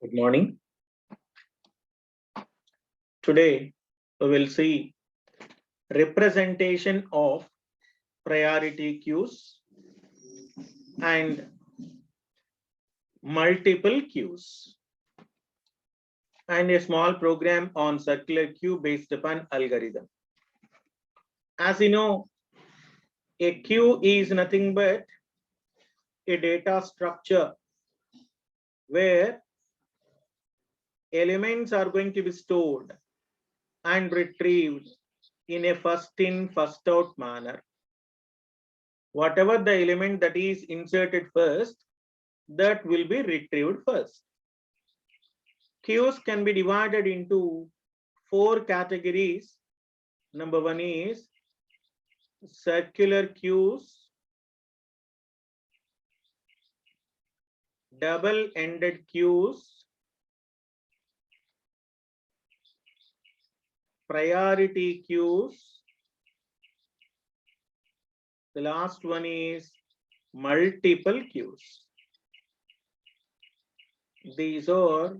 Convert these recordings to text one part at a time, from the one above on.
Good morning. Today we will see representation of priority queues and multiple queues and a small program on circular queue based upon algorithm. As you know, a queue is nothing but a data structure where elements are going to be stored and retrieved in a first in, first out manner. Whatever the element that is inserted first, that will be retrieved first. Queues can be divided into 4 categories. Number one is circular queues, double-ended queues, priority queues. The last one is multiple queues. These are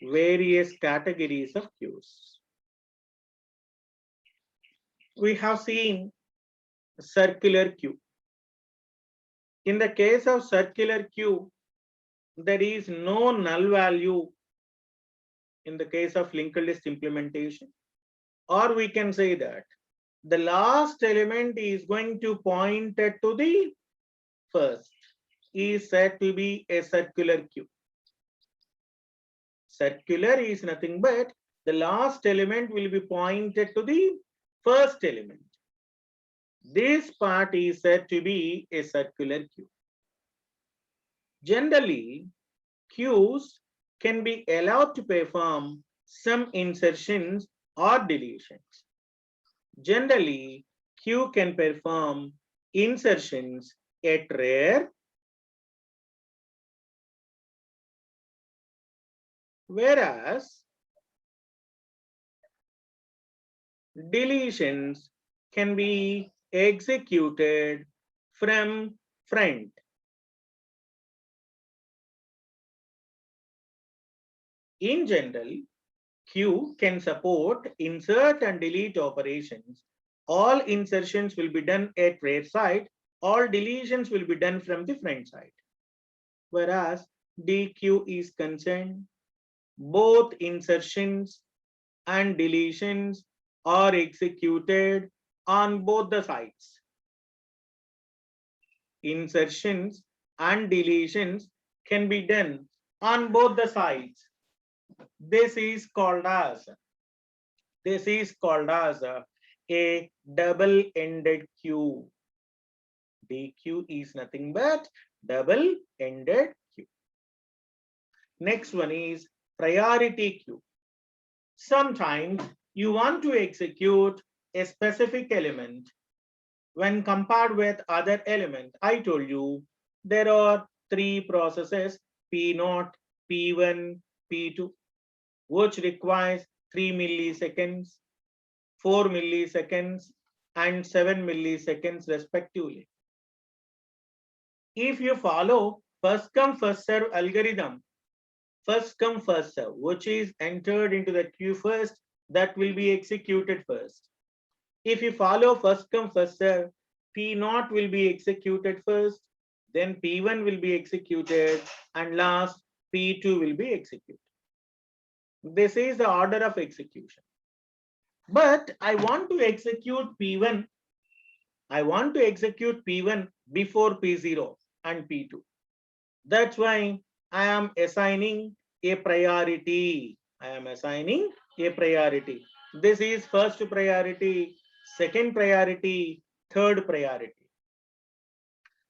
various categories of queues. We have seen circular queue. In the case of circular queue, there is no null value in the case of linked list implementation. Or we can say that the last element is going to point to the first, is said to be a circular queue. Circular is nothing but the last element will be pointed to the first element. This part is said to be a circular queue. Generally, queues can be allowed to perform some insertions or deletions. Generally, queue can perform insertions at rare, whereas deletions can be executed from front. In general, queue can support insert and delete operations. All insertions will be done at rear side. All deletions will be done from the front side. Whereas DQ is concerned, both insertions and deletions are executed on both the sides. Insertions and deletions can be done on both the sides. This is called as a double-ended queue. DQ is nothing but double-ended queue. Next one is priority queue. Sometimes you want to execute a specific element when compared with other element. I told you there are 3 processes, P0, P1, P2, which requires 3 milliseconds, 4 milliseconds, and 7 milliseconds respectively. If you follow first come first serve algorithm, first come first serve, which is entered into the queue first, that will be executed first. If you follow first come first serve, P0 will be executed first, then P1 will be executed, and last P2 will be executed. This is the order of execution. But I want to execute P1. I want to execute P1 before P0 and P2. That's why I am assigning a priority. This is first priority, second priority, third priority.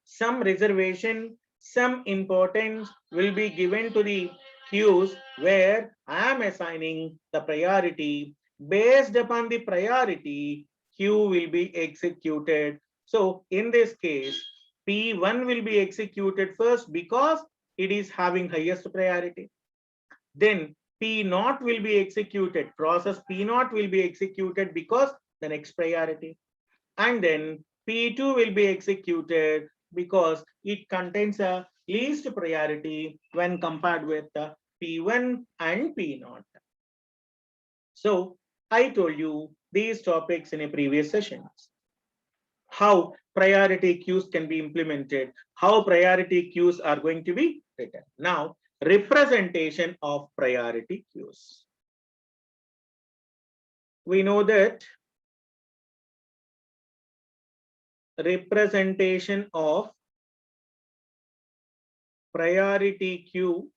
Some reservation, some importance will be given to the queues where I am assigning the priority. Based upon the priority, queue will be executed. So in this case, P1 will be executed first because it is having highest priority. Then P0 will be executed. Process P0 will be executed because the next priority. And then P2 will be executed because it contains a least priority when compared with the P1 and P0. So I told you these topics in a previous sessions. How priority queues can be implemented, how priority queues are going to be written. Now, representation of priority queues. We know that representation of priority queue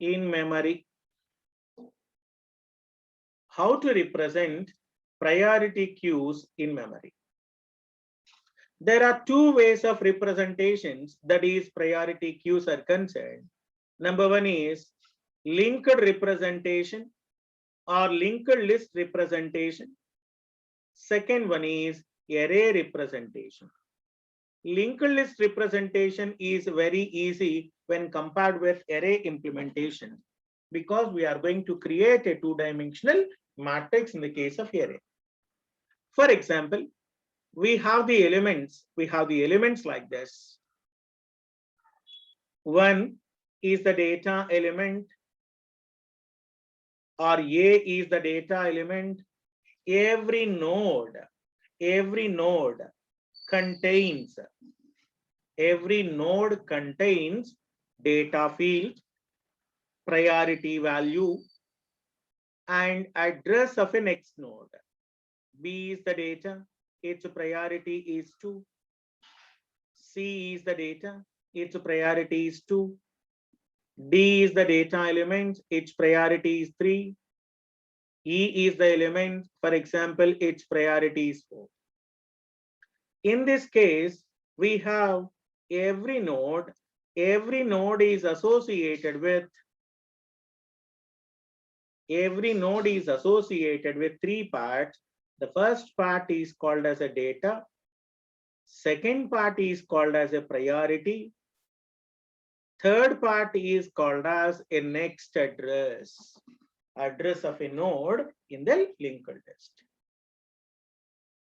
in memory. How to represent priority queues in memory? There are two ways of representations, that is priority queues are concerned. Number one is linked representation or linked list representation. Second one is array representation. Linked list representation is very easy when compared with array implementation, because we are going to create a two-dimensional matrix in the case of array. For example, we have the elements like this. One is the data element, or A is the data element. Every node contains data field, priority value, and address of a next node. B is the data, its priority is 2. C is the data, its priority is 2. D is the data element, its priority is 3. E is the element, for example, its priority is 4. In this case, we have every node is associated with three parts. The first part is called as a data. Second part is called as a priority. Third part is called as a next address of a node in the linked list.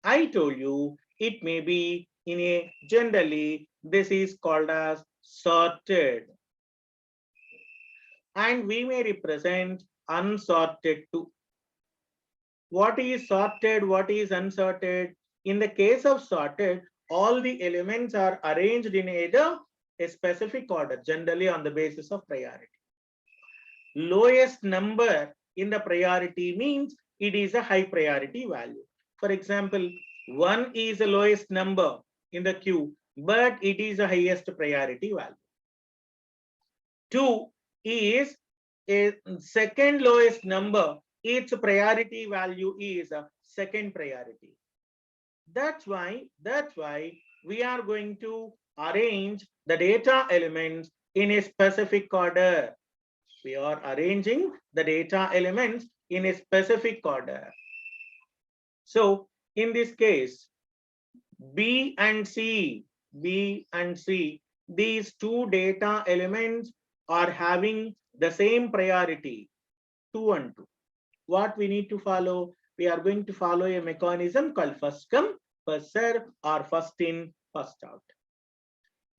I told you it may be in a generally this is called as sorted, and we may represent unsorted too. What is sorted, what is unsorted? In the case of sorted, all the elements are arranged in either a specific order, generally on the basis of priority. Lowest number in the priority means it is a high priority value. For example, 1 is the lowest number in the queue, but it is the highest priority value. 2 is a second lowest number, its priority value is a second priority. That's why we are going to arrange the data elements in a specific order. We are arranging the data elements in a specific order. So in this case, B and C, these two data elements are having the same priority, 2 and 2. What we need to follow? We are going to follow a mechanism called first come, first serve, or first in, first out.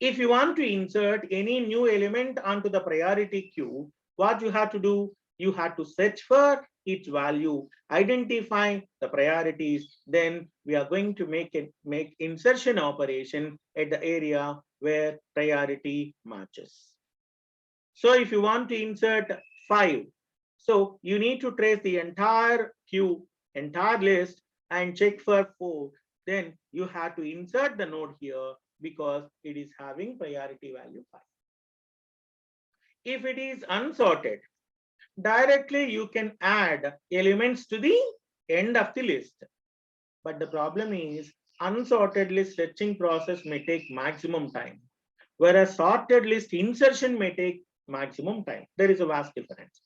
If you want to insert any new element onto the priority queue, what you have to do? You have to search for its value, identify the priorities, then we are going to make insertion operation at the area where priority matches. So if you want to insert 5, so you need to trace the entire queue, entire list, and check for 4. Then you have to insert the node here because it is having priority value 5. If it is unsorted, directly you can add elements to the end of the list. But the problem is unsorted list searching process may take maximum time, whereas sorted list insertion may take maximum time. There is a vast difference.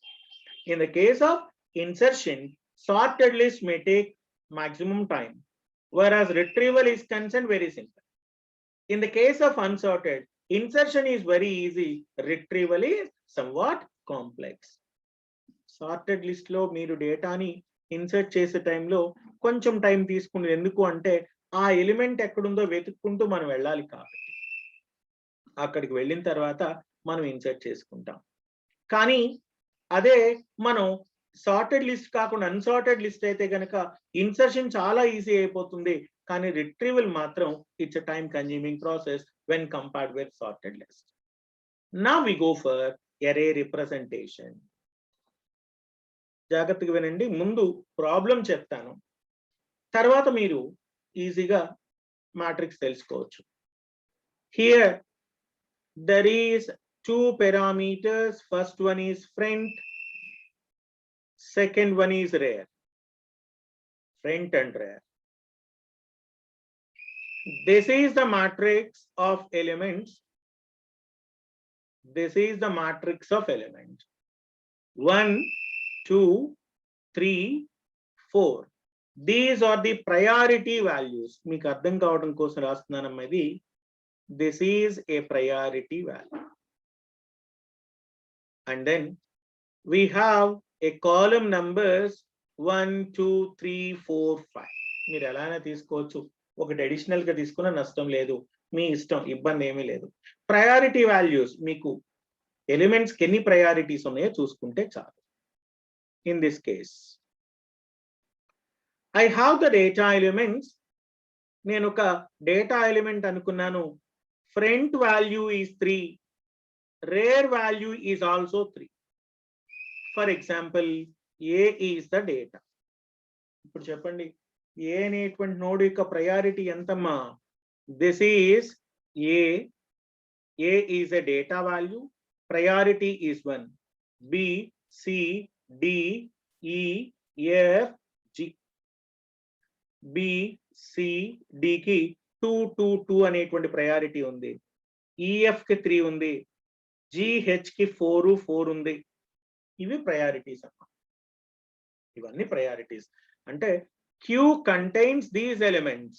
In the case of insertion, sorted list may take maximum time, whereas retrieval is concerned very simple. In the case of unsorted, insertion is very easy, retrieval is somewhat complex. Sorted list లో మీరు డేటాని insert చేసే టైంలో కొంచెం time తీసుకుని, ఎందుకు అంటే ఆ ఎలిమెంట్ ఎక్కడుందో వెతుక్కుంటూ మనం వెళ్ళాలి కాబట్టి. అక్కడికి వెళ్ళిన తర్వాత మనం ఇన్సర్ట్ చేసుకుంటాం. కానీ అదే మనం సార్టెడ్ లిస్ట్ కాకుండా అన్సార్టెడ్ లిస్ట్ అయితే కనుక ఇన్సర్షన్ చాలా ఈజీ అయిపోతుంది, కానీ రిట్రీవల్ మాత్రం it's a time consuming process when compared with sorted list. Now we go for array representation. జాగ్రత్తగా వినండి, ముందు ప్రాబ్లం చెప్తాను, తర్వాత మీరు ఈజీగా మాట్రిక్స్ తెలుసుకోవచ్చు. Here there is two parameters. First one is front, second one is rear. Front and rear. This is the matrix of elements. This is the matrix of elements. 1, 2, 3, 4. These are the priority values. మీకు అర్థం కావడం కోసం రాస్తున్నానమ్మా ఇది. This is a priority value. And then we have a column numbers 1, 2, 3, 4, 5. మీరు ఎలానే తీసుకోవచ్చు, ఒకటి additional గా తీసుకున్న నష్టం లేదు, మీ ఇష్టం, ఇబ్బంది ఏమీ లేదు. ప్రయారిటీ వాల్యూస్ మీకు ఎలిమెంట్స్ కి ఎన్ని ప్రయారిటీస్ ఉన్నాయో చూసుకుంటే చాలు. In this case I have the data elements. నేను ఒక డేటా ఎలిమెంట్ అనుకున్నాను. Front value is 3, rear value is also 3. For example A is the data. ఇప్పుడు చెప్పండి, ఏ అనేటువంటి నోడ్ యొక్క ప్రయారిటీ ఎంతమ్మా? This is A. A is a data value, priority is 1. B, C, D, E, F, G. B, C, డికి 2, 2, 2 అనేటువంటి priority ఉంది. EF కి 3 ఉంది. జిహెచ్ కి 4, 4 ఉంది. ఇవి ప్రయారిటీస్ అమ్మా. ఇవన్నీ ప్రయారిటీస్. అంటే Q contains these elements.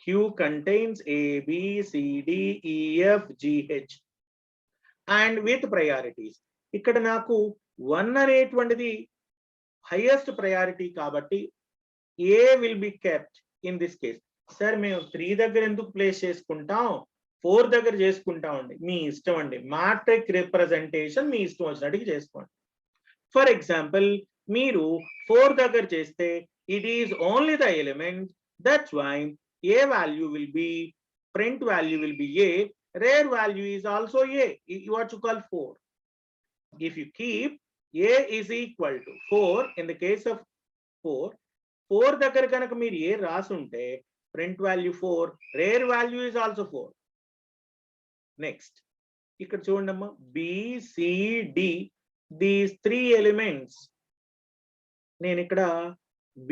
Q contains A, B, C, D, E, F, G, H and with priorities. ఇక్కడ నాకు 1 అనేటువంటిది హైయెస్ట్ ప్రయారిటీ కాబట్టి A will be kept in this case. Sir మేము 3 దగ్గర ఎందుకు ప్లేస్ చేసుకుంటాం, 4 దగ్గర చేసుకుంటామండి, మీ ఇష్టం అండి. మాట్రిక్ రిప్రజెంటేషన్ మీ ఇష్టం వచ్చినట్టుగా చేసుకోండి. ఫర్ ఎగ్జాంపుల్ మీరు 4 దగ్గర చేస్తే it is only the element, that's why A value will be, print value will be A, rare value is also A, what you call 4. If you keep A is equal to 4, in the case of 4 దగ్గర కనుక మీరు A రాసుంటే print value 4, rare value is also 4. Next, ఇక్కడ చూడండమ్మా, B, C, D, these 3 elements. నేను ఇక్కడ B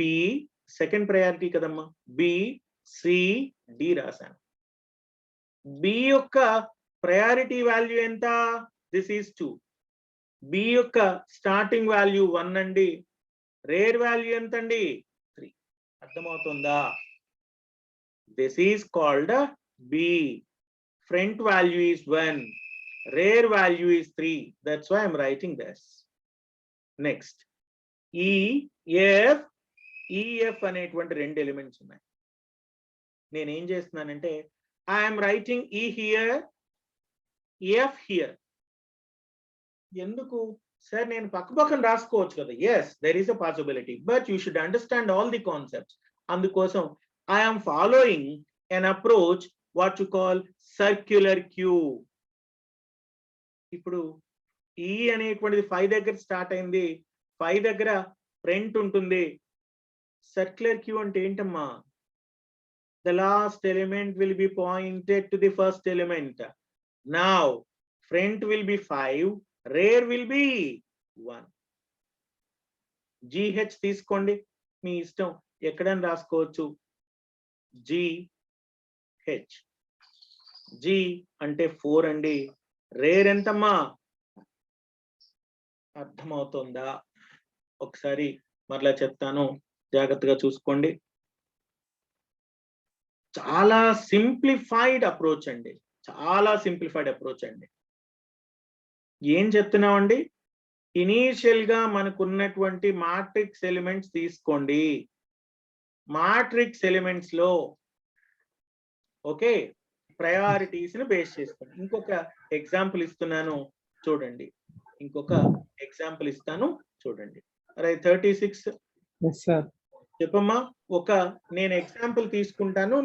second priority కదమ్మా, B, C, D రాశాను. B యొక్క ప్రయారిటీ వాల్యూ ఎంత? This is 2. B యొక్క స్టార్టింగ్ వాల్యూ 1 అండి. రేర్ వాల్యూ ఎంత అండి? 3. అర్థమవుతుందా? This is called B. Front value is 1, rear value is 3. That's why I'm writing this. Next, E F అనేటువంటి 2 ఎలిమెంట్స్ ఉన్నాయి. నేనేం చేస్తున్నానంటే I'm writing E here, F here. ఎందుకు సార్, నేను పక్కపక్కన రాసుకోవచ్చు కదా. Yes, there is a possibility, but you should understand all the concepts. అందుకోసం I'm following an approach what you call circular queue. ఇప్పుడు ఈ అనేటువంటిది 5 దగ్గర స్టార్ట్ అయింది, 5 దగ్గర ఫ్రంట్ ఉంటుంది. సర్క్యులర్ క్యూ అంటే ఏంటమ్మా? The last element will be pointed to the first element. Now front will be 5, rear will be 1. GH తీసుకోండి, మీ ఇష్టం, ఎక్కడైనా రాసుకోవచ్చు. GH. G అంటే 4 అండి. రేర్ ఎంతమ్మా? అర్థమవుతుందా? ఒకసారి మరలా చెప్తాను, జాగ్రత్తగా చూసుకోండి. చాలా సింప్లిఫైడ్ అప్రోచ్ అండి, చాలా సింప్లిఫైడ్ అప్రోచ్ అండి. ఏం చెప్తున్నామండి? ఇనీషియల్ గా మనకున్నటువంటి మాట్రిక్స్ ఎలిమెంట్స్ తీసుకోండి. మాట్రిక్స్ ఎలిమెంట్స్ లో ఓకే, ప్రయారిటీస్ ని బేస్ చేసుకొని. ఇంకొక ఎగ్జాంపుల్ ఇస్తున్నాను చూడండి. ఇంకొక ఎగ్జాంపుల్ ఇస్తాను చూడండి. అరే 36 ఎస్ సార్. చెప్పమ్మా. నేను ఎగ్జాంపుల్ తీసుకుంటాను,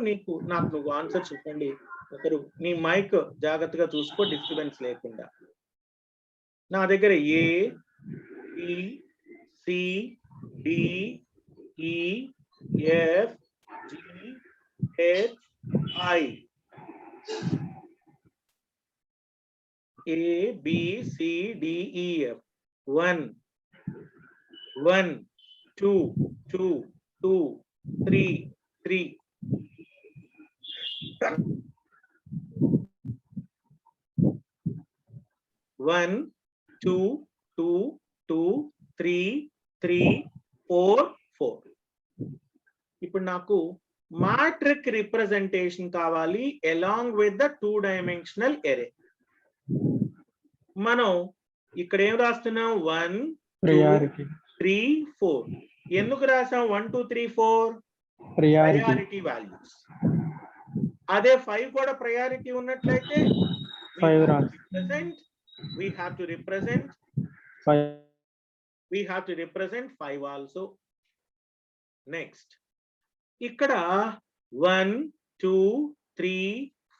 నాకు నువ్వు ఆన్సర్ చెప్పండి. ఒకరు నీ మైక్ జాగ్రత్తగా చూసుకో, డిస్టర్బెన్స్ లేకుండా. నా దగ్గర A B C D E F G H I. A, B, C, D, E, F. 1, 1, 2, 2, 2, 3, 3. 1, 2, 2, 2, 3, 3, 4, 4. ఇప్పుడు నాకు matrix representation కావాలి along with the 2-dimensional array. మనం ఇక్కడ ఏం రాస్తున్నాం? 1 2 3 4. ఎందుకు రాసాం 1 2 3 4? Priority values. అదే 5 కూడా ప్రయారిటీ ఉన్నట్లయితే we have to represent 5 also. Next, ఇక్కడ 1 2 3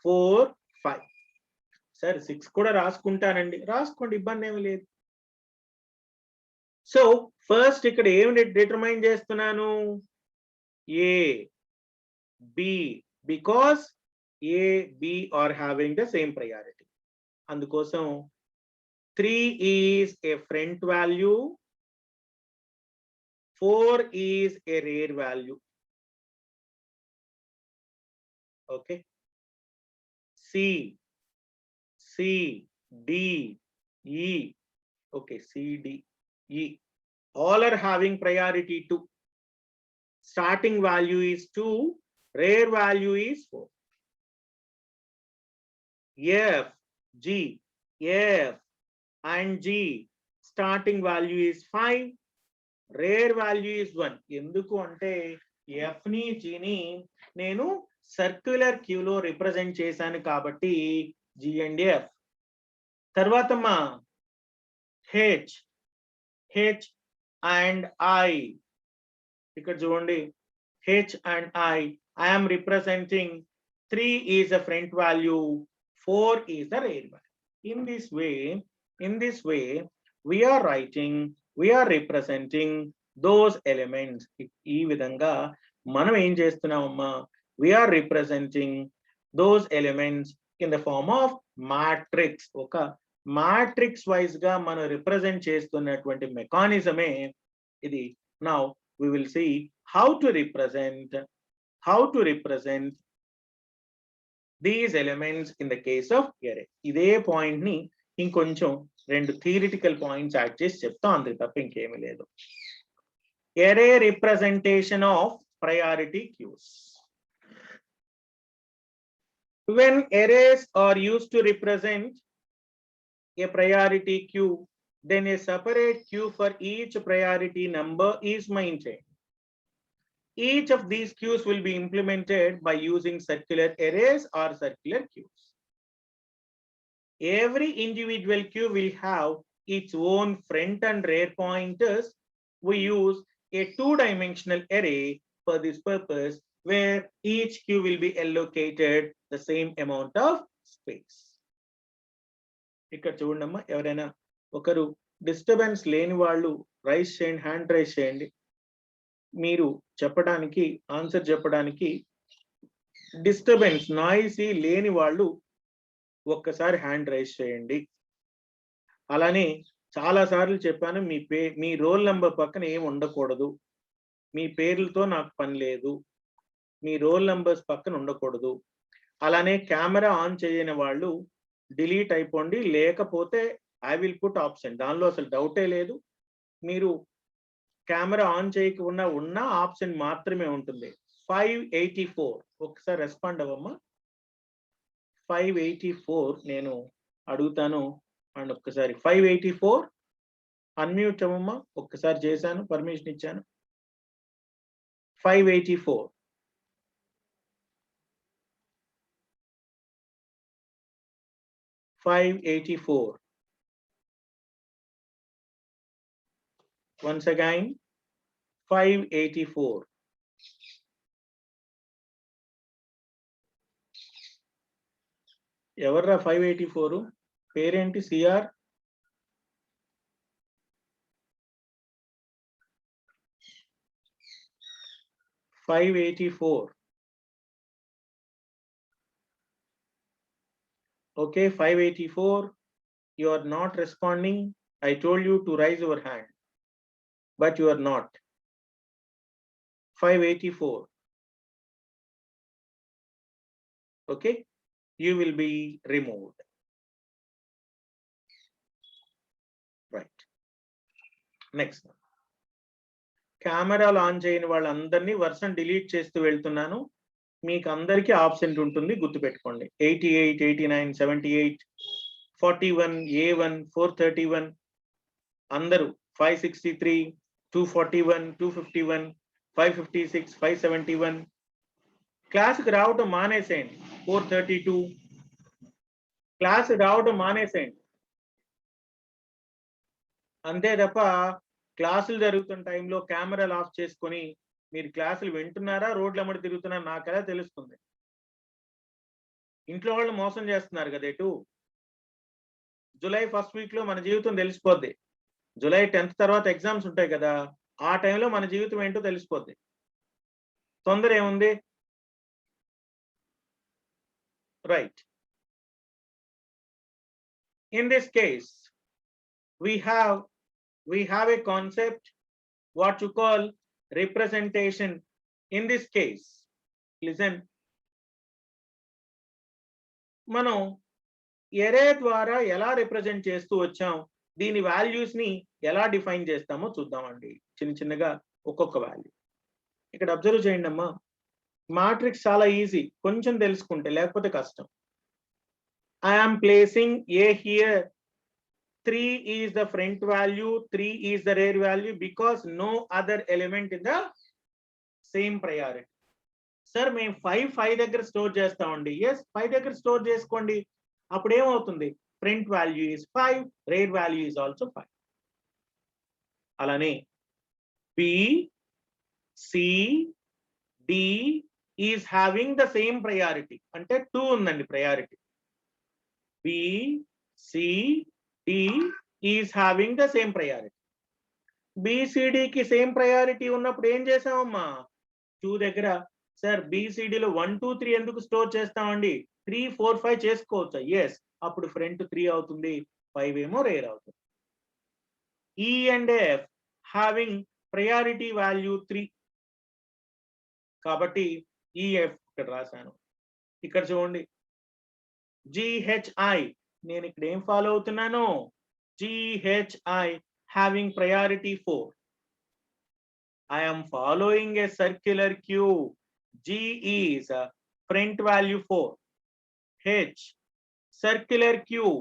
4 5. సరే 6 కూడా రాసుకుంటానండి, రాసుకోండి, ఇబ్బంది ఏమి లేదు. సో ఫస్ట్ ఇక్కడ ఏమి డిటర్మైన్ చేస్తున్నాను? A B, because A B are having the same priority. అందుకోసం 3 is a front value, 4 is a rear value. Okay. C, D, E. Okay, C, D, E. All are having priority 2. Starting value is 2, rare value is 4. F, G, F and G. Starting value is 5, rare value is 1. ఎందుకు అంటే F ని G ని నేను circular queue లో represent చేశాను కాబట్టి G and F. తర్వాత మా H and I. ఇక్కడ చూడండి, H and I am representing 3 is a front value, 4 is the rare value. In this way we are representing those elements. ఈ విధంగా మనం ఏం చేస్తున్నామమ్మా? We are representing those elements in the form of matrix. ఒక matrix wise గా మనం represent చేస్తున్నటువంటి మెకానిజమే ఇది. Now we will see how to represent these elements in the case of array. ఇదే పాయింట్ ని ఇంకొంచెం 2 థియరిటికల్ పాయింట్స్ యాడ్ చేసి చెప్తాం, అందుకు తప్ప ఇంకేమీ లేదు. array representation of priority queues. When arrays are used to represent a priority queue, then a separate queue for each priority number is maintained. Each of these queues will be implemented by using circular arrays or circular queues. Every individual queue will have its own front and rear pointers. We use a 2-dimensional array for this purpose, where each queue will be allocated the same amount of space. ఇక్కడ చూడమ్మా, ఎవరైనా ఒకరు disturbance లేని వాళ్ళు rice చేయండి, hand raise చేయండి. మీరు చెప్పడానికి, ఆన్సర్ చెప్పడానికి డిస్టర్బెన్స్ నాయిసీ లేని వాళ్ళు ఒక్కసారి హ్యాండ్ రైస్ చేయండి. అలానే చాలా సార్లు చెప్పాను, మీ రోల్ నంబర్ పక్కన ఏం ఉండకూడదు. మీ పేర్లతో నాకు పని లేదు, మీ రోల్ నంబర్స్ పక్కన ఉండకూడదు. అలానే కెమెరా ఆన్ చేయని వాళ్ళు డిలీట్ అయిపోండి, లేకపోతే ఐ విల్ పుట్ ఆప్షన్. దానిలో అసలు డౌటే లేదు. మీరు కెమెరా ఆన్ చేయకుండా ఉన్న ఆప్షన్ మాత్రమే ఉంటుంది. 584 ఒకసారి రెస్పాండ్ అవ్వమ్మా. 584 నేను అడుగుతాను అండ్ ఒక్కసారి 584 అన్మ్యూట్ అవ్వమ్మా. ఒక్కసారి చేశాను, పర్మిషన్ ఇచ్చాను. 584 584. Once again, 584. ఎవర్రా 584? పేరేంటి? CR 584. Okay, 584. You are not responding. I told you to raise your hand, but you are not. 584. Okay, you will be removed. Right. Next one. Camera launch చేయని వాళ్ళందరినీ version delete చేస్తూ వెళ్తున్నాను. మీకు అందరికీ absent ఉంటుంది, గుర్తుపెట్టుకోండి. 88, 89, 78, 41, A1, 431 అందరూ 563, 241, 251, 556, 571. క్లాస్కి రావటం మానేసేయండి. 432 క్లాస్ రావటం మానేసేయండి. అంతే తప్ప క్లాసులు జరుగుతున్న టైంలో కెమెరాలు ఆఫ్ చేసుకొని మీరు క్లాసులు వింటున్నారా, రోడ్ల అమ్మడి తిరుగుతున్నారా నాకు ఎలా తెలుస్తుంది? ఇంట్లో వాళ్ళు మోసం చేస్తున్నారు కదా. ఎటు జూలై ఫస్ట్ వీక్ లో మన జీవితం తెలిసిపోద్ది. జూలై 10th తర్వాత ఎగ్జామ్స్ ఉంటాయి కదా, ఆ టైంలో మన జీవితం ఏంటో తెలిసిపోద్ది. తొందర ఏముంది? Right. In this case, we have a concept what you call representation. In this case, listen, మనం ఎరే ద్వారా ఎలా రిప్రజెంట్ చేస్తూ వచ్చాం, దీని వాల్యూస్ ని ఎలా డిఫైన్ చేస్తామో చూద్దామండి. చిన్నగా ఒక్కొక్క వాల్యూ ఇక్కడ అబ్జర్వ్ చేయండి అమ్మా. మాట్రిక్స్ చాలా ఈజీ, కొంచెం తెలుసుకుంటే, లేకపోతే కష్టం. I am placing A here. 3 is the front value, 3 is the rear value because no other element in the same priority. Sir, మేము 5 దగ్గర స్టోర్ చేస్తామండి. ఎస్, 5 దగ్గర స్టోర్ చేసుకోండి. అప్పుడు ఏమవుతుంది? Front value is 5, rear value is also 5. అలానే B, C, D is having the same priority. అంటే 2 ఉందండి priority. B, C, D is having the same priority. BCD కి సేమ్ ప్రయారిటీ ఉన్నప్పుడు ఏం చేసామమ్మా? 2 దగ్గర సార్ BCD లో 1, 2, 3 ఎందుకు స్టోర్ చేస్తామండి? 3, 4, 5 చేసుకోవచ్చా? ఎస్, అప్పుడు ఫ్రంట్ 3 అవుతుంది, 5 ఏమో రేర్ అవుతుంది. E and F having priority value 3 కాబట్టి EF ఇక్కడ రాశాను. ఇక్కడ చూడండి GHI, నేను ఇక్కడ ఏం ఫాలో అవుతున్నాను? GHI having priority 4. I am following a circular queue. G is front value 4. H circular queue.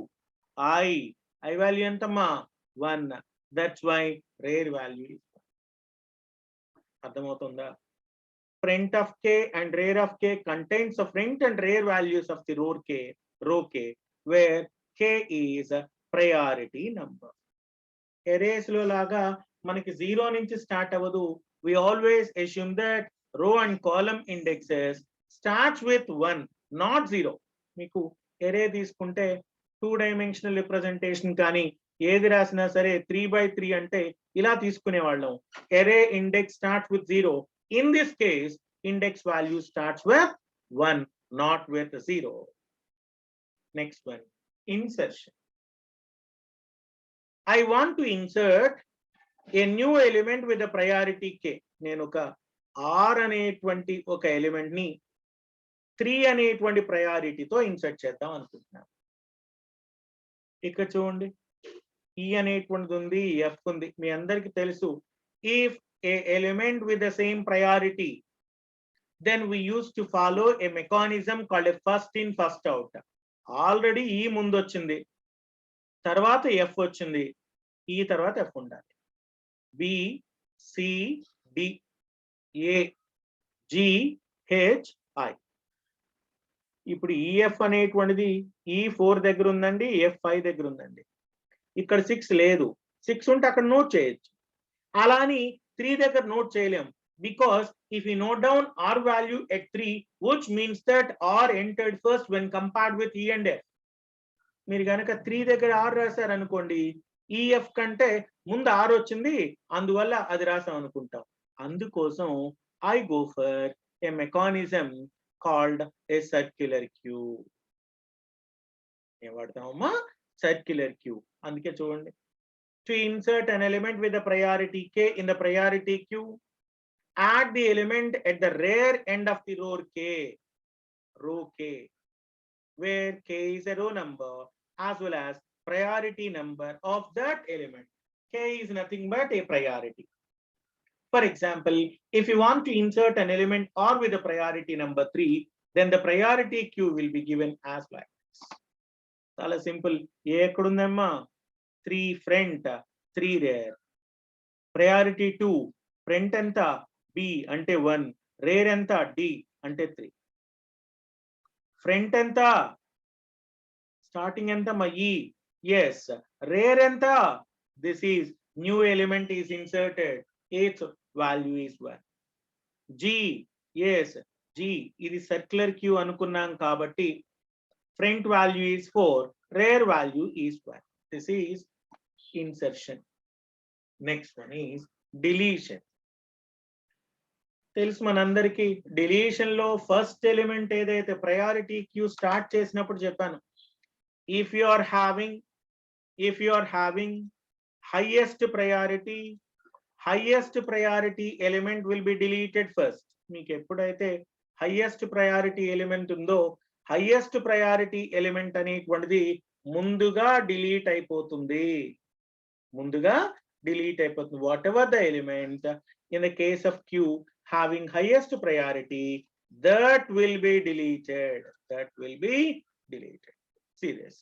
I value ఎంతమ్మా? 1. That's why rear value is 1. అర్థమవుతుందా? Front of K and rear of K contains the front and rear values of the row K, where K is a priority number. Arrays లో లాగా మనకి 0 నుంచి start అవ్వదు. We always assume that row and column indexes starts with 1, not 0. మీకు array తీసుకుంటే 2-dimensional representation కానీ ఏది రాసినా సరే 3/3 అంటే ఇలా తీసుకునేవాళ్ళం. Array index starts with 0. In this case, index value starts with 1, not with 0. Next one, insertion. I want to insert a new element with a priority K. నేను ఒక R అనేటువంటి ఒక ఎలిమెంట్ ని 3 అనేటువంటి ప్రయారిటీతో ఇన్సర్ట్ చేద్దాం అనుకుంటున్నాను. ఇక్కడ చూడండి, E అనేటువంటిది ఉంది, F ఉంది. మీ అందరికి తెలుసు, if a element with the same priority, then we used to follow a mechanism called a first in first out. Already E ముందు వచ్చింది, తర్వాత F వచ్చింది, E తర్వాత F ఉండాలి. B, C, D, A, G, H, I. ఇప్పుడు EF అనేటువంటిది E4 దగ్గర ఉందండి, F5 దగ్గర ఉందండి. ఇక్కడ 6 లేదు. 6 ఉంటే అక్కడ నోట్ చేయొచ్చు. అలా అని 3 దగ్గర నోట్ చేయలేం. Because if we note down R value at 3, which means that R entered first when compared with E and F. మీరు కనుక 3 దగ్గర R రాశారు అనుకోండి, EF కంటే ముందు R వచ్చింది, అందువల్ల అది రాసాం అనుకుంటాం. అందుకోసం I go for a mechanism called a circular queue. ఏం వాడతామమ్మా? Circular queue. అందుకే చూడండి, to insert an element with the priority K in the priority queue, add the element at the rear end of the row K, where K is a row number as well as priority number of that element. K is nothing but a priority. For example, if you want to insert an element R with a priority number 3, then the priority queue will be given as like this. Chala simple. A ఎక్కడుందమ్మా? 3 front, 3 rear. Priority 2, front ఎంత? B అంటే 1, rear ఎంత? D అంటే 3. Front ఎంత? Starting ఎంత మా? E. Yes. Rear ఎంత? This is new element is inserted. Its value is 1. G. Yes. G. ఇది circular queue అనుకున్నాం కాబట్టి front value is 4, rear value is 1. This is insertion. Next one is deletion. తెలుసు మనందరికీ, deletion లో first element ఏదైతే priority queue start చేసినప్పుడు చెప్పాను, if you are having highest priority element will be deleted first. మీకు ఎప్పుడైతే హైయెస్ట్ ప్రయారిటీ ఎలిమెంట్ ఉందో, highest priority element అనేటువంటిది ముందుగా డిలీట్ అయిపోతుంది. What ever the element in the case of Q having highest priority, that will be deleted. See this.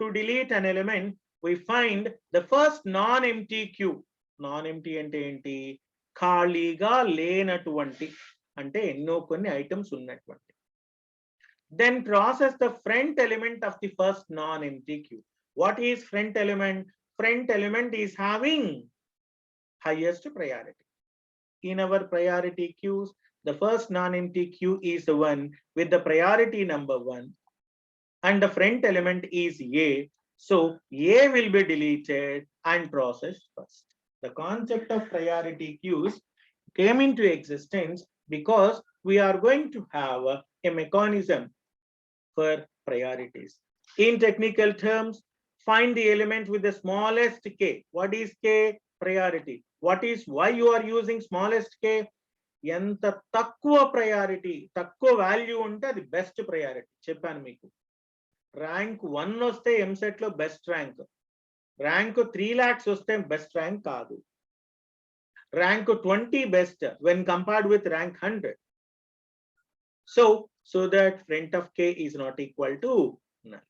To delete an element, we find the first non-empty queue. Non-empty ante enti? ఖాళీగా లేనటువంటి, అంటే ఎన్నో కొన్ని items ఉన్నటువంటి. Then process the front element of the first non-empty queue. What is front element? Front element is having highest priority. In our priority queues, the first non-empty queue is the one with the priority number 1 and the front element is A. So A will be deleted and processed first. The concept of priority queues came into existence because we are going to have a mechanism for priorities. In technical terms, find the element with the smallest K. What is K? Priority. What is why you are using smallest K? ఎంత తక్కువ priority, తక్కువ value ఉంటే అది best priority. చెప్పాను మీకు, rank 1 వస్తే ఎంసెట్ లో best rank, rank 3 lakhs వస్తే బెస్ట్ ర్యాంక్ కాదు, rank 20 best when compared with rank 100. So that front of K is not equal to null.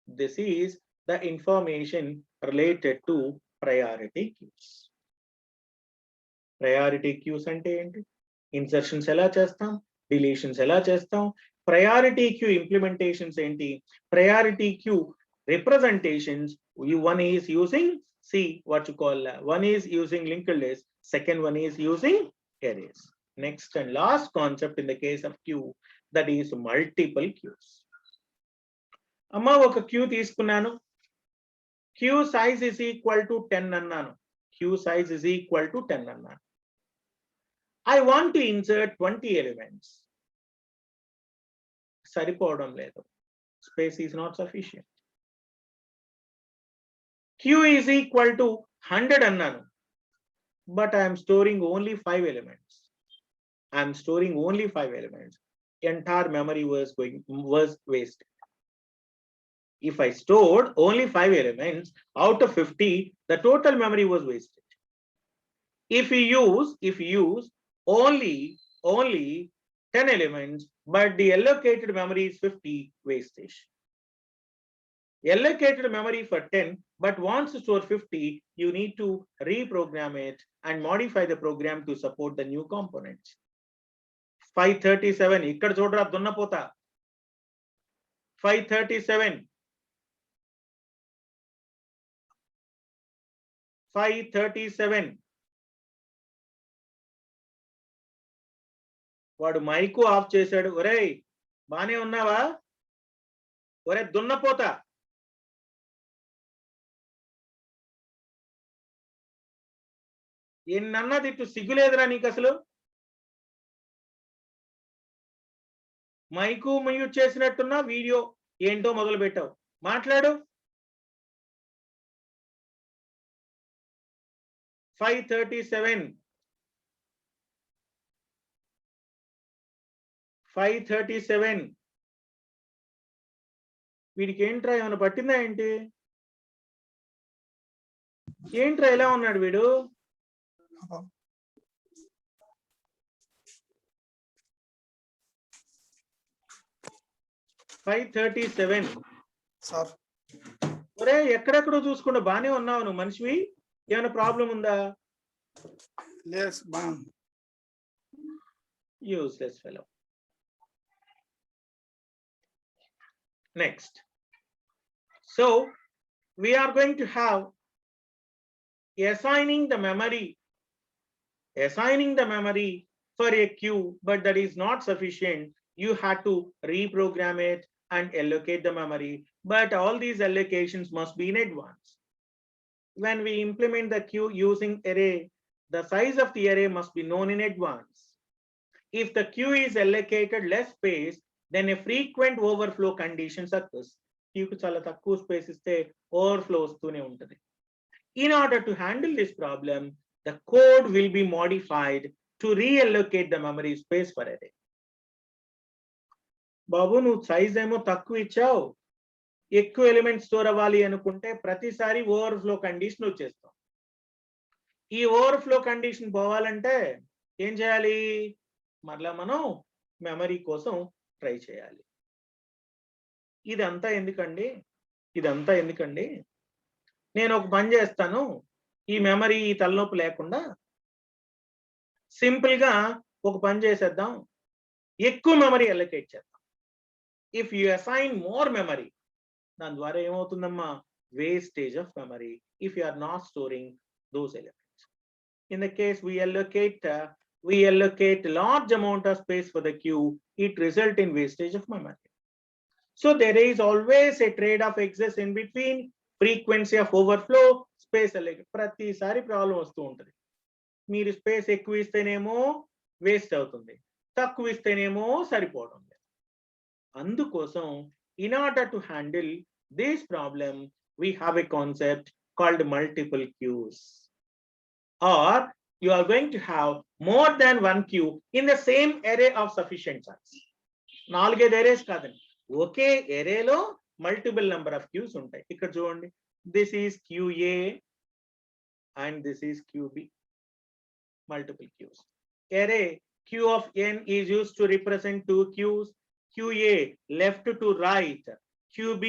This is the information related to priority queues. Priority queues అంటే ఏంటి? Insertions ఎలా చేస్తాం, deletions ఎలా చేస్తాం, priority queue implementations ఏంటి, priority queue representations. One is using one is using linked list, second one is using arrays. Next and last concept in the case of queue, that is multiple queues. అమ్మా ఒక queue తీసుకున్నాను, queue size is equal to 10 అన్నాను, queue size is equal to 10 అన్నాను. I want to insert 20 elements. సరిపోవడం లేదు, space is not sufficient. Q is equal to 100 అన్నాను, but I am storing only 5 elements. Entire memory was wasted. If I stored only 5 elements out of 50, the total memory was wasted. If you use only 10 elements, but the allocated memory is 50, wastage. Allocated memory for 10, but wants to store 50, you need to reprogram it and modify the program to support the new components. 537 ఇక్కడ చూడరా దున్నపోతా, 537. 537. వాడు mic of చేశాడు. ఒరేయ్ బానే ఉన్నావా? ఒరే దున్నపోతా, ఎన్నన్నది ఇటు సిగ్గులేదురా నీకు అసలు? మైకు మ్యూట్ చేసినట్టున్నా, వీడియో ఏంటో మొదలు పెట్టావు. మాట్లాడు. 537. 537. వీడికి ఏంట్రా ఏమైనా పట్టిందా ఏంటి? ఏంట్రా ఎలా ఉన్నాడు వీడు? $537. సార్ ఒరే ఎక్కడెక్కడో చూసుకుంటా బానే ఉన్నావు నువ్వు మనిషివి. ఏమైనా ప్రాబ్లం ఉందా? లేదు బాగుంది. Useless fellow. Next. So we are going to have assigning the memory for a queue, but that is not sufficient. You had to reprogram it and allocate the memory, but all these allocations must be in advance. When we implement the queue using array, the size of the array must be known in advance. If the queue is allocated less space, then a frequent overflow condition occurs. Queue ku chala takku space iste overflow vastune untadi. In order to handle this problem, the code will be modified to reallocate the memory space for array. బాబు నువ్వు size ఏమో తక్కువ ఇచ్చావు, ఎక్కువ element store అవ్వాలి అనుకుంటే ప్రతిసారి overflow condition వచ్చేస్తాం. ఈ ఓవర్ఫ్లో కండిషన్ పోవాలంటే ఏం చేయాలి? మరలా మనం మెమరీ కోసం ట్రై చేయాలి. ఇదంతా ఎందుకండి? నేను ఒక పని చేస్తాను, ఈ మెమరీ ఈ తలనొప్పి లేకుండా సింపుల్ గా ఒక పని చేసేద్దాం, ఎక్కువ మెమరీ అలొకేట్ చేద్దాం. If you assign more memory, దాని ద్వారా ఏమవుతుందమ్మా? Wastage of memory if you are not storing those elements. In the case we allocate large amount of space for the queue, it result in wastage of memory. So there is always a trade-off exists in between frequency of overflow, space allocate. ప్రతిసారి problem వస్తూ ఉంటుంది. మీరు space ఎక్కువ ఇస్తేనేమో waste అవుతుంది, తక్కువ ఇస్తేనేమో సరిపోవడం. అందుకోసం in order to handle this problem, we have a concept called multiple queues, or you are going to have more than one queue in the same array of sufficient size. నాలుగైదు arrays కాదండి, ఒకే array లో multiple number of queues ఉంటాయి. ఇక్కడ చూడండి, this is QA and this is QB, multiple queues. Array Q of n is used to represent two queues. QA left to right, QB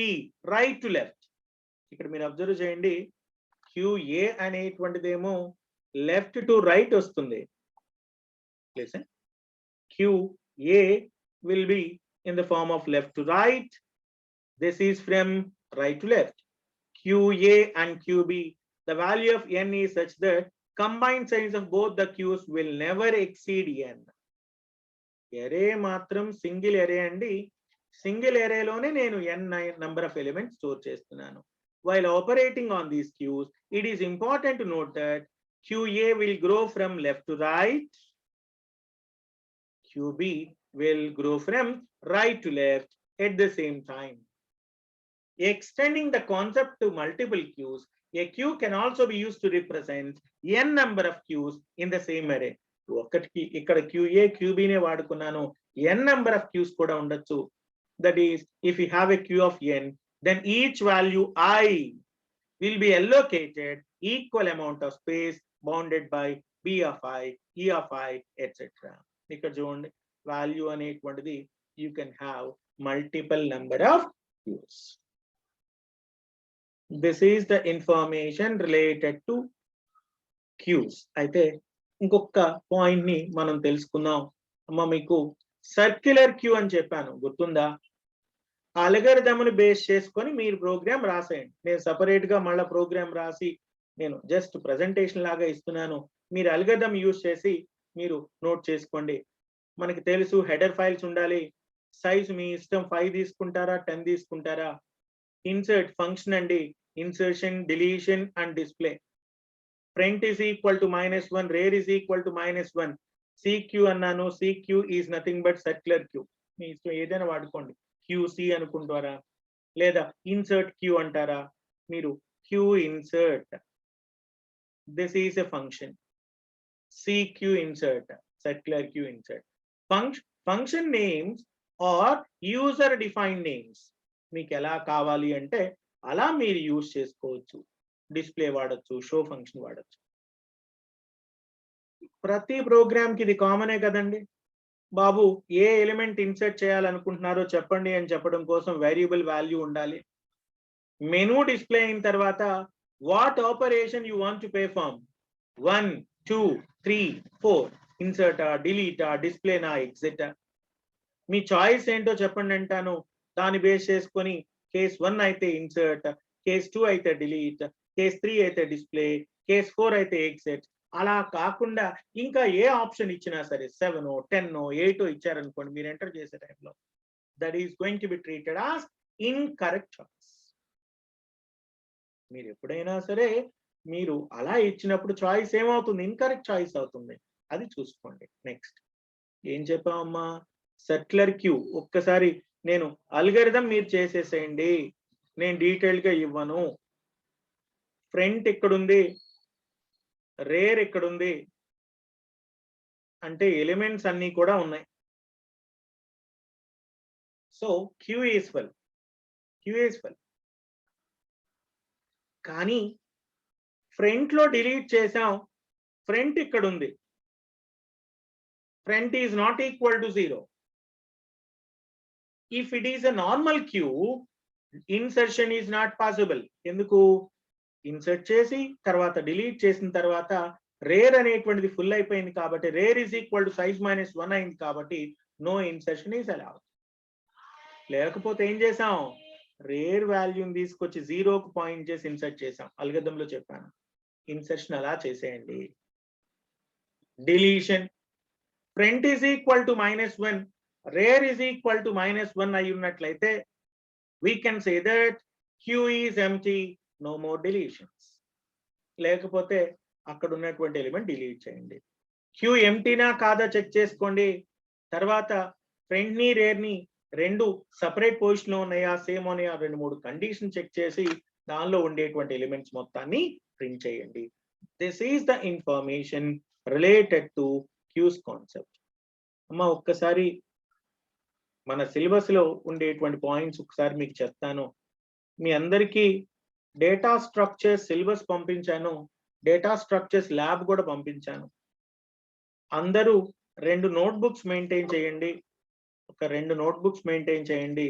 right to left. ఇక్కడ మీరు observe చేయండి, QA అనేటువంటిదేమో left to right వస్తుంది. Listen, QA will be in the form of left to right. This is from right to left. QA and QB, the value of n is such that combined size of both the queues will never exceed n. ఎరే మాత్రం single ఎరే అండి, single ఎరేలోనే నేను n number of elements store చేస్తున్నాను. While operating on these queues, it is important to note that QA will grow from left to right, QB will grow from right to left at the same time. Extending the concept to multiple queues, a queue can also be used to represent n number of queues in the same array. ఒకటికి ఇక్కడ QA QB నే వాడుకున్నాను, n number of queues కూడా ఉండొచ్చు. That is, if you have a queue of n, then each value I will be allocated equal amount of space bounded by B of I, E of I, etc. ఇక్కడ చూడండి, value అనేటువంటిది you can have multiple number of queues. This is the information related to queues. అయితే ఇంకొక point ని మనం తెలుసుకుందాం. అమ్మ మీకు సర్క్యులర్ క్యూ అని చెప్పాను, గుర్తుందా? అల్గరిథంని బేస్ చేసుకొని మీరు ప్రోగ్రామ్ రాసేయండి. నేను సపరేట్ గా మళ్ళీ ప్రోగ్రామ్ రాసి నేను జస్ట్ ప్రెజెంటేషన్ లాగా ఇస్తున్నాను. మీరు అల్గరిథం యూజ్ చేసి మీరు నోట్ చేసుకోండి. మనకి తెలుసు హెడర్ ఫైల్స్ ఉండాలి. సైజ్ మీ ఇష్టం 5 తీసుకుంటారా 10 తీసుకుంటారా. ఇన్సర్ట్ ఫంక్షన్ అండి. Insertion, deletion and display. Front is equal to -1, rear is equal to -1. CQ అన్నాను. CQ is nothing but circular queue. మీ ఇష్టం ఏదైనా వాడుకోండి. QC అనుకుంటారా లేదా ఇన్సర్ట్ క్యూ అంటారా. మీరు queue insert, this is a function. CQ insert, circular queue insert. Function names are user defined names మీకు ఎలా కావాలి అంటే అలా మీరు యూజ్ చేసుకోవచ్చు. డిస్ప్లే వాడచ్చు, షో ఫంక్షన్ వాడచ్చు. ప్రతి ప్రోగ్రామ్ కి ఇది కామనే కదండి. బాబు ఏ ఎలిమెంట్ ఇన్సర్ట్ చేయాలనుకుంటున్నారో చెప్పండి అని చెప్పడం కోసం వేరియబుల్ వాల్యూ ఉండాలి. మెనూ డిస్ప్లే అయిన తర్వాత what operation you want to perform, 1 2 3 4 ఇన్సర్టా, డిలీటా, డిస్ప్లేనా, ఎగ్జిటా. మీ చాయిస్ ఏంటో చెప్పండి అంటాను. దాన్ని బేస్ చేసుకొని కేస్ 1 అయితే ఇన్సర్ట్, కేస్ 2 అయితే డిలీట్, కేస్ 3 అయితే డిస్ప్లే, కేస్ 4 అయితే ఎగ్జిట్. అలా కాకుండా ఇంకా ఏ ఆప్షన్ ఇచ్చినా సరే 7 10 8 ఇచ్చారనుకోండి మీరు ఎంటర్ చేసే టైంలో that is going to be treated as incorrect choice. మీరు ఎప్పుడైనా సరే మీరు అలా ఇచ్చినప్పుడు చాయిస్ ఏమవుతుంది, ఇన్కరెక్ట్ చాయిస్ అవుతుంది. అది చూసుకోండి. నెక్స్ట్ ఏం చెప్పామమ్మా, సర్క్యులర్ క్యూ. ఒక్కసారి నేను అల్గరిథం మీరు చేసేసేయండి, నేను డీటెయిల్ గా ఇవ్వను. ఫ్రంట్ ఎక్కడుంది, రేర్ ఎక్కడుంది అంటే ఎలిమెంట్స్ అన్ని కూడా ఉన్నాయి. So queue is full, queue is full. కానీ ఫ్రంట్ లో డిలీట్ చేసాం, ఫ్రంట్ ఇక్కడ ఉంది, front is not equal to 0. If it is a normal queue insertion is not possible. ఎందుకు, ఇన్సర్ట్ చేసి తర్వాత డిలీట్ చేసిన తర్వాత రేర్ అనేటువంటిది ఫుల్ అయిపోయింది కాబట్టి rare is equal to size -1 అయింది కాబట్టి నో ఇన్సర్షన్ ఈజ్ అలౌడ్. లేకపోతే ఏం చేసాం, రేర్ వాల్యూని తీసుకొచ్చి 0కు పాయింట్ చేసి ఇన్సర్ట్ చేసాం. అల్గరిథంలో చెప్పాను, ఇన్సర్షన్ అలా చేసేయండి. Deletion, front is equal to -1, rear is equal to -1 అయి ఉన్నట్లయితే we can say that Q is empty, no more deletions. లేకపోతే అక్కడ ఉన్నటువంటి ఎలిమెంట్ డిలీట్ చేయండి. క్యూ ఎంటీనా కాదా చెక్ చేసుకోండి. తర్వాత ఫ్రంట్ ని రేర్ ని రెండు సపరేట్ పొజిషన్ లో ఉన్నాయా, సేమ్ ఉన్నాయా, 2-3 కండిషన్ చెక్ చేసి దానిలో ఉండేటువంటి ఎలిమెంట్స్ మొత్తాన్ని ప్రింట్ చేయండి. This is the information related to queues concept. అమ్మ ఒక్కసారి మన సిలబస్ లో ఉండేటువంటి పాయింట్స్ ఒకసారి మీకు చెప్తాను. మీ అందరికీ డేటా స్ట్రక్చర్స్ సిలబస్ పంపించాను, డేటా స్ట్రక్చర్స్ ల్యాబ్ కూడా పంపించాను. అందరూ 2 నోట్బుక్స్ మెయింటైన్ చేయండి, ఒక 2 నోట్బుక్స్ మెయింటైన్ చేయండి.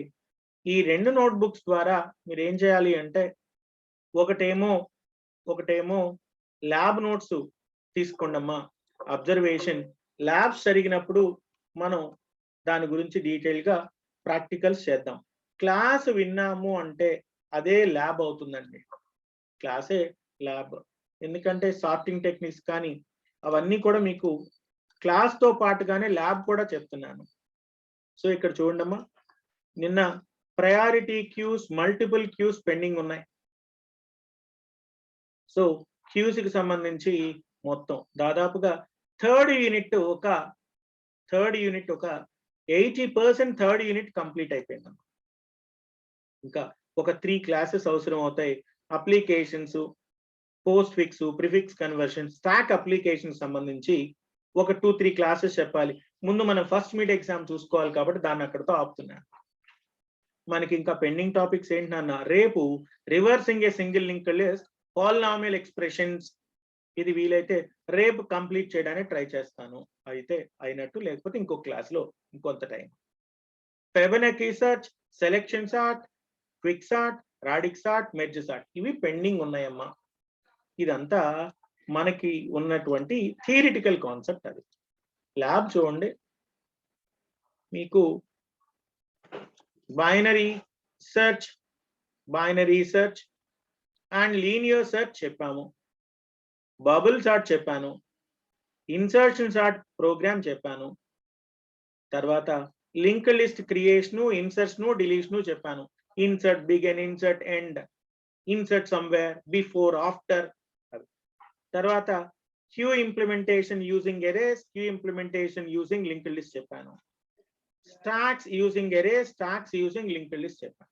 ఈ 2 నోట్బుక్స్ ద్వారా మీరు ఏం చేయాలి అంటే ఒకటేమో ల్యాబ్ నోట్స్ తీసుకోండి అమ్మా. అబ్జర్వేషన్ ల్యాబ్స్ జరిగినప్పుడు మనం దాని గురించి డీటెయిల్ గా ప్రాక్టికల్స్ చేద్దాం. క్లాస్ విన్నాము అంటే అదే ల్యాబ్ అవుతుందండి, క్లాసే ల్యాబ్. ఎందుకంటే సార్టింగ్ టెక్నిక్స్ కానీ అవన్నీ కూడా మీకు క్లాస్ తో పాటుగానే ల్యాబ్ కూడా చెప్తున్నాను. సో ఇక్కడ చూడండమ్మా, నిన్న priority queues, multiple queues pending ఉన్నాయి. సో క్యూస్ కి సంబంధించి మొత్తం దాదాపుగా థర్డ్ యూనిట్ ఒక 80% థర్డ్ యూనిట్ కంప్లీట్ అయిపోయిందమ్మా. ఇంకా ఒక 3 క్లాసెస్ అవసరం అవుతాయి. Applications, post fix, prefix conversion, stock application సంబంధించి ఒక 2-3 క్లాసెస్ చెప్పాలి. ముందు మనం ఫస్ట్ మిడ్ ఎగ్జామ్ చూసుకోవాలి కాబట్టి దాన్ని అక్కడితో ఆపుతున్నాను. మనకి ఇంకా పెండింగ్ టాపిక్స్ ఏంటన్నా, రేపు reversing a single link list, polynomial expressions, ఇది వీలైతే రేపు కంప్లీట్ చేయడానికి ట్రై చేస్తాను. అయితే అయినట్టు, లేకపోతే ఇంకో క్లాస్ లో ఇంకొంత time. Fibonacci search, selection sort, quick sort, radix sort, merge sort, ఇవి పెండింగ్ ఉన్నాయమ్మా. ఇదంతా మనకి ఉన్నటువంటి థియరిటికల్ కాన్సెప్ట్. అది ల్యాబ్ చూడండి, మీకు binary, search, binary search and linear search చెప్పాము. బబుల్ సార్ట్ చెప్పాను. ఇన్సర్షన్ సార్ట్ ప్రోగ్రామ్ చెప్పాను. తర్వాత link list creation, insertion, deletion చెప్పాను. Insert begin, insert end, insert somewhere, before, after. తర్వాత queue implementation using arrays, queue implementation using link list చెప్పాను. Stacks using arrays, stacks using link list చెప్పాను.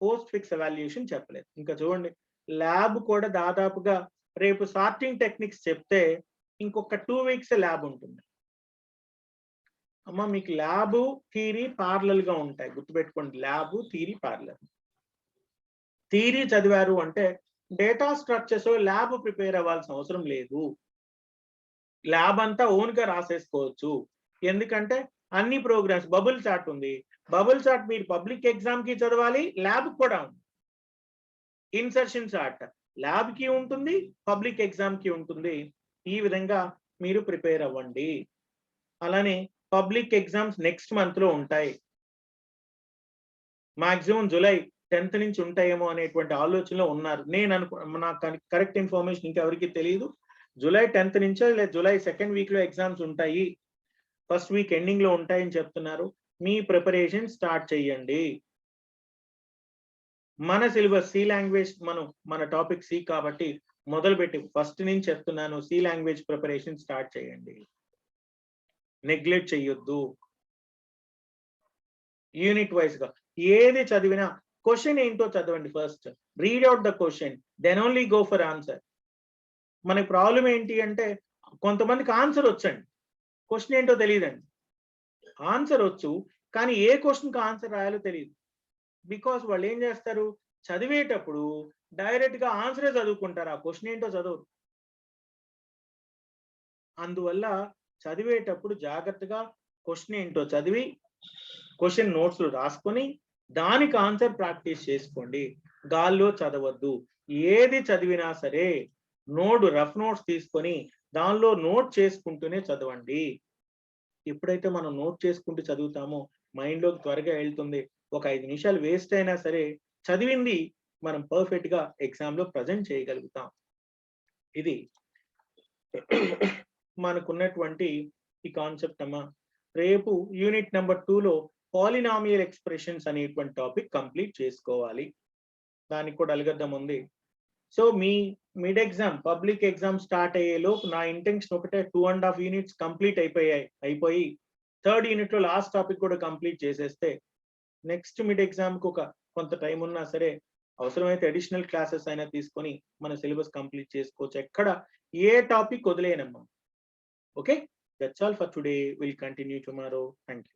Postfix evaluation చెప్పలేదు. ఇంకా చూడండి, lab కూడా దాదాపుగా రేపు సార్టింగ్ టెక్నిక్స్ చెప్తే ఇంకొక 2 weeks ల్యాబ్ ఉంటుంది. అమ్మ మీకు ల్యాబ్ థియరీ పార్లల్ గా ఉంటాయి, గుర్తుపెట్టుకోండి. Lab theory parallel. థియరీ చదివారు అంటే డేటా స్ట్రక్చర్స్ ల్యాబ్ ప్రిపేర్ అవ్వాల్సిన అవసరం లేదు. ల్యాబ్ అంతా ఓన్ గా రాసేసుకోవచ్చు. ఎందుకంటే అన్ని ప్రోగ్రామ్స్, బబుల్ చార్ట్ ఉంది, బబుల్ చార్ట్ మీరు పబ్లిక్ ఎగ్జామ్ కి చదవాలి, ల్యాబ్ కూడా ఉంది. ఇన్సర్షన్ చార్ట్ ల్యాబ్ కి ఉంటుంది, పబ్లిక్ ఎగ్జామ్ కి ఉంటుంది. ఈ విధంగా మీరు ప్రిపేర్ అవ్వండి. అలానే పబ్లిక్ ఎగ్జామ్స్ నెక్స్ట్ మంత్ లో ఉంటాయి. మాక్సిమం జూలై 10th నుంచి ఉంటాయేమో అనేటువంటి ఆలోచనలో ఉన్నారు. నాకు కరెక్ట్ ఇన్ఫర్మేషన్ ఇంకెవరికి తెలియదు. జూలై 10th నుంచో లేదా జూలై 2nd week లో ఎగ్జామ్స్ ఉంటాయి, ఫస్ట్ వీక్ ఎండింగ్ లో ఉంటాయని చెప్తున్నారు. మీ ప్రిపరేషన్ స్టార్ట్ చేయండి. మన సిలబస్ సి లాంగ్వేజ్, మన టాపిక్ సి కాబట్టి మొదలుపెట్టి ఫస్ట్ నుంచి చెప్తున్నాను, సి లాంగ్వేజ్ ప్రిపరేషన్ స్టార్ట్ చేయండి. నెగ్లెక్ట్ చెయ్యొద్దు. యూనిట్ వైజ్ గా ఏది చదివినా క్వశ్చన్ ఏంటో చదవండి. First read out the question, then only go for answer. మన ప్రాబ్లం ఏంటి అంటే కొంతమందికి ఆన్సర్ వచ్చండి, క్వశ్చన్ ఏంటో తెలియదండి. ఆన్సర్ వచ్చు కానీ ఏ క్వశ్చన్కి ఆన్సర్ రాయాలో తెలియదు. బికాస్ వాళ్ళు ఏం చేస్తారు, చదివేటప్పుడు డైరెక్ట్ గా ఆన్సరే చదువుకుంటారు, ఆ క్వశ్చన్ ఏంటో చదవరు. అందువల్ల చదివేటప్పుడు జాగ్రత్తగా క్వశ్చన్ ఏంటో చదివి క్వశ్చన్ నోట్స్ రాసుకొని దానికి ఆన్సర్ ప్రాక్టీస్ చేసుకోండి. గాల్లో చదవద్దు. ఏది చదివినా సరే రఫ్ నోట్స్ తీసుకొని దానిలో నోట్ చేసుకుంటూనే చదవండి. ఎప్పుడైతే మనం నోట్ చేసుకుంటూ చదువుతామో మైండ్ లోకి త్వరగా వెళ్తుంది. ఒక 5 నిమిషాలు వేస్ట్ అయినా సరే చదివింది మనం పర్ఫెక్ట్ గా ఎగ్జామ్ లో ప్రజెంట్ చేయగలుగుతాం. ఇది మనకున్నటువంటి ఈ కాన్సెప్ట్ అమ్మా. రేపు యూనిట్ నెంబర్ 2 లో పాలినామియల్ ఎక్స్ప్రెషన్స్ అనేటువంటి టాపిక్ కంప్లీట్ చేసుకోవాలి. దానికి కూడా అల్గొరిథం ఉంది. సో మీ mid exam, public exam start అయ్యే లోపు నా ఇంటెన్షన్ ఒకటే, 2.5 units కంప్లీట్ అయిపోయి 3rd unit లో లాస్ట్ టాపిక్ కూడా కంప్లీట్ చేసేస్తే నెక్స్ట్ మిడ్ ఎగ్జామ్ కు కొంత టైం ఉన్నా సరే అవసరమైతే అడిషనల్ క్లాసెస్ అయినా తీసుకొని మన సిలబస్ కంప్లీట్ చేసుకోవచ్చు. ఎక్కడ ఏ టాపిక్ వదిలేనమ్మా. Okay, that's all for today. Will continue tomorrow. Thank you.